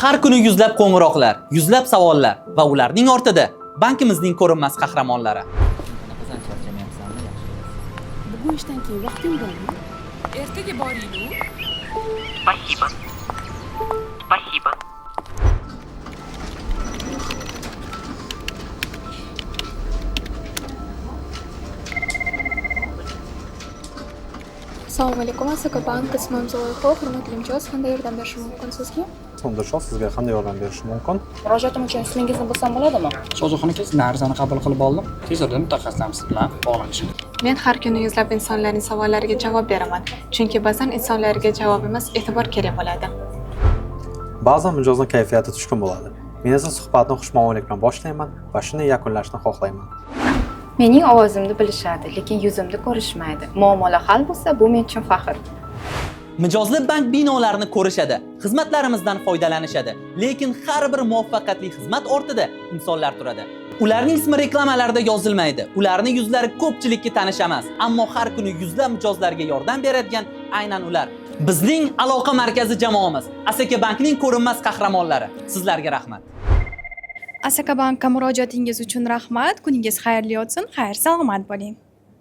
Har kuni yuzlab qo'ng'iroqlar, yuzlab savollar va ularning ortida bankimizning ko'rinmas qahramonlari. Bugun ishdan keyin vaqting bormi? Ertaga boring-ku. Спасибо. Спасибо. Assalomu alaykum. Asakabank qisman loyiha hurmatli mijoz qanday yordam berishim mumkin sizga? Sondarshoh sizga qanday yordam berishi mumkin? Murojaatim uchun ismingizni bilsam bo'ladimi? Shohjahon sizning arizani qabul qilib oldim. Tez orada mutaxassisimiz bilan bog'lanishing. Men har kuni yuzlab insonlarning savollariga javob beraman. Chunki ba'zan insonlarga javob emas, e'tibor kerak bo'ladi. Ba'zan mijozning kayfiyati tushkun bo'ladi. Men esa suhbatni xushmuomalat bilan boshlayman va shuni yakunlashni xohlayman. Mening ovozimni bilishadi, lekin yuzimni ko'rishmaydi. Muammolar hal bo'lsa, bu men uchun faxr. Mijozli bank binolarini ko'rishadi, xizmatlarimizdan foydalanishadi, lekin har bir muvaffaqiyatli xizmat ortida insonlar turadi. Ularning ismi reklamalarda yozilmaydi, ularning yuzlari ko'pchilikka tanish emas, ammo har kuni yuzlab mijozlarga yordam beradigan aynan ular. Bizning aloqa markazi jamoamiz, Asaka bankning ko'rinmas qahramonlari. Sizlarga rahmat. Asaka bankka murojaatingiz uchun rahmat. Kuningiz xayrli o'tsin. Xayr, salomat bo'ling.